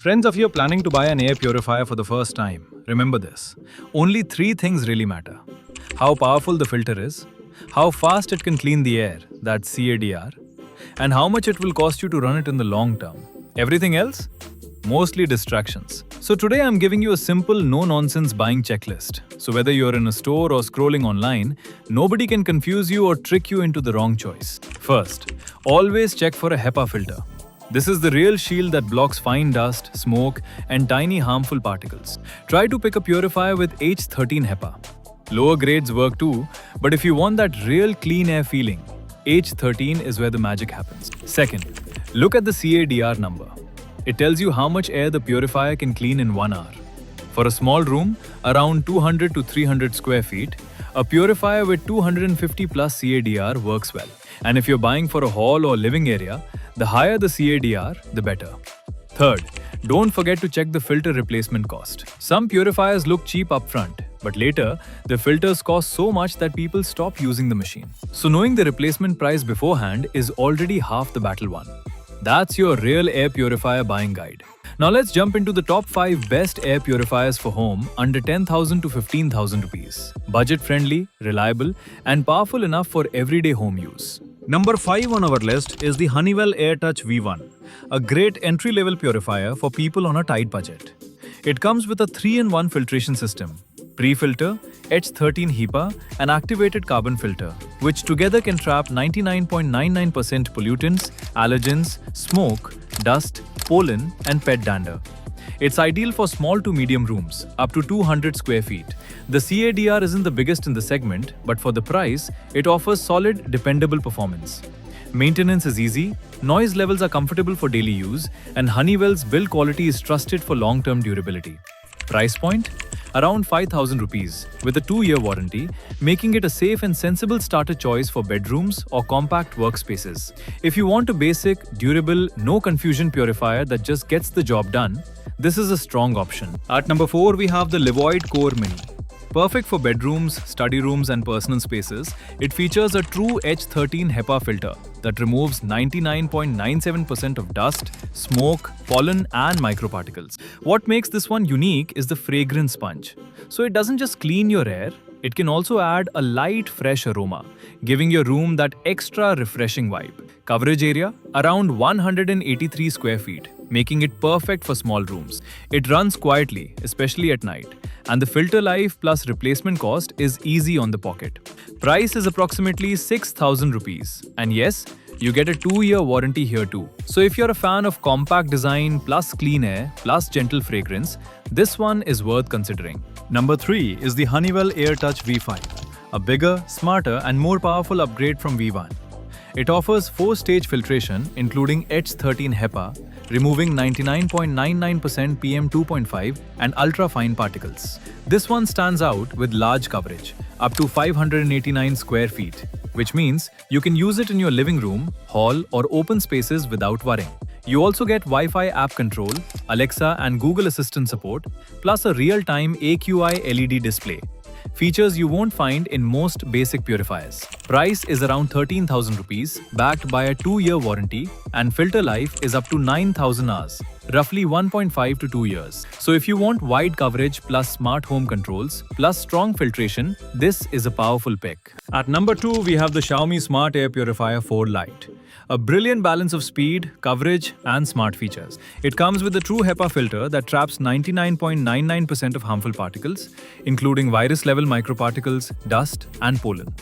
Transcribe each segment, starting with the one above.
Friends, if you're planning to buy an air purifier for the first time, remember this. Only three things really matter: how powerful the filter is, how fast it can clean the air, that's CADR, and how much it will cost you to run it in the long term. Everything else? Mostly distractions. So today I'm giving you a simple, no-nonsense buying checklist. So whether you're in a store or scrolling online, nobody can confuse you or trick you into the wrong choice. First, always check for a HEPA filter. This is the real shield that blocks fine dust, smoke, and tiny harmful particles. Try to pick a purifier with H13 HEPA. Lower grades work too, but if you want that real clean air feeling, H13 is where the magic happens. Second, look at the CADR number. It tells you how much air the purifier can clean in 1 hour. For a small room, around 200 to 300 square feet, a purifier with 250 plus CADR works well. And if you're buying for a hall or living area, the higher the CADR, the better. Third, don't forget to check the filter replacement cost. Some purifiers look cheap upfront, but later, the filters cost so much that people stop using the machine. So knowing the replacement price beforehand is already half the battle won. That's your real air purifier buying guide. Now let's jump into the top 5 best air purifiers for home under 10,000 to 15,000 rupees. Budget friendly, reliable, and powerful enough for everyday home use. Number 5 on our list is the Honeywell AirTouch V1, a great entry-level purifier for people on a tight budget. It comes with a 3-in-1 filtration system, pre-filter, H13 HEPA, and activated carbon filter, which together can trap 99.99% pollutants, allergens, smoke, dust, pollen, and pet dander. It's ideal for small to medium rooms, up to 200 square feet. The CADR isn't the biggest in the segment, but for the price, it offers solid, dependable performance. Maintenance is easy, noise levels are comfortable for daily use, and Honeywell's build quality is trusted for long-term durability. Price point? Around 5,000 rupees, with a 2-year warranty, making it a safe and sensible starter choice for bedrooms or compact workspaces. If you want a basic, durable, no confusion purifier that just gets the job done, this is a strong option. At number 4, we have the Levoit Core Mini. Perfect for bedrooms, study rooms, and personal spaces, it features a true H13 HEPA filter that removes 99.97% of dust, smoke, pollen, and microparticles. What makes this one unique is the fragrance sponge. So it doesn't just clean your air, it can also add a light, fresh aroma, giving your room that extra refreshing vibe. Coverage area? Around 183 square feet, making it perfect for small rooms. It runs quietly, especially at night, and the filter life plus replacement cost is easy on the pocket. Price is approximately 6,000 rupees. And yes, you get a 2-year warranty here too. So if you're a fan of compact design plus clean air plus gentle fragrance, this one is worth considering. Number 3 is the Honeywell AirTouch V5, a bigger, smarter, and more powerful upgrade from V1. It offers 4-stage filtration, including H13 HEPA, removing 99.99% PM2.5 and ultra-fine particles. This one stands out with large coverage, up to 589 square feet, which means you can use it in your living room, hall, or open spaces without worrying. You also get Wi-Fi app control, Alexa and Google Assistant support, plus a real-time AQI LED display. Features you won't find in most basic purifiers. Price is around 13,000 rupees, backed by a 2-year warranty, and filter life is up to 9,000 hours, roughly 1.5 to 2 years. So if you want wide coverage plus smart home controls plus strong filtration, this is a powerful pick. At number 2, we have the Xiaomi Smart Air Purifier 4 Lite. A brilliant balance of speed, coverage, and smart features. It comes with a true HEPA filter that traps 99.99% of harmful particles, including virus-level microparticles, dust, and pollen.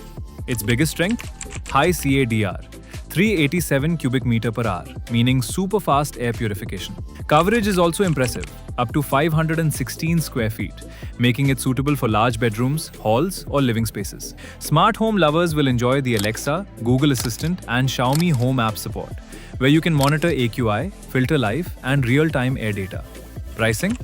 Its biggest strength? High CADR, 387 cubic meter per hour, meaning super fast air purification. Coverage is also impressive, up to 516 square feet, making it suitable for large bedrooms, halls, or living spaces. Smart home lovers will enjoy the Alexa, Google Assistant, and Xiaomi Home app support, where you can monitor AQI, filter life, and real-time air data. Pricing?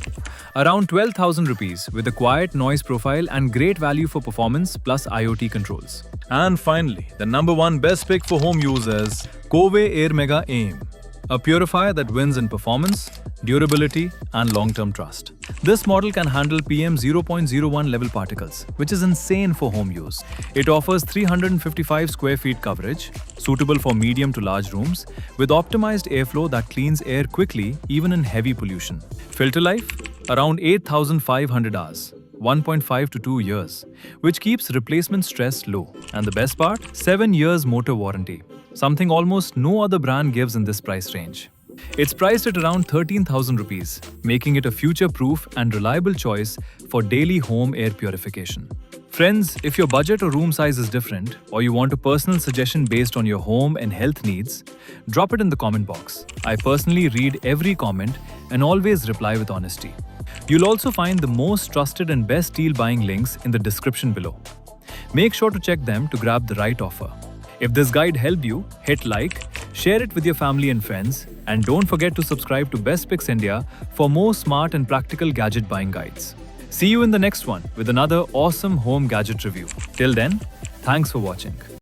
Around 12,000 rupees with a quiet noise profile and great value for performance plus IoT controls. And finally, the number 1 best pick for home use is Coway Air Mega AIM, a purifier that wins in performance, durability, and long-term trust. This model can handle PM 0.01 level particles, which is insane for home use. It offers 355 square feet coverage, suitable for medium to large rooms, with optimized airflow that cleans air quickly even in heavy pollution. Filter life? Around 8,500 hours. 1.5 to 2 years, which keeps replacement stress low. And the best part? 7 years motor warranty, something almost no other brand gives in this price range. It's priced at around 13,000 rupees, making it a future-proof and reliable choice for daily home air purification. Friends, if your budget or room size is different, or you want a personal suggestion based on your home and health needs, drop it in the comment box. I personally read every comment and always reply with honesty. You'll also find the most trusted and best deal buying links in the description below. Make sure to check them to grab the right offer. If this guide helped you, hit like, share it with your family and friends, and don't forget to subscribe to Best Picks India for more smart and practical gadget buying guides. See you in the next one with another awesome home gadget review. Till then, thanks for watching.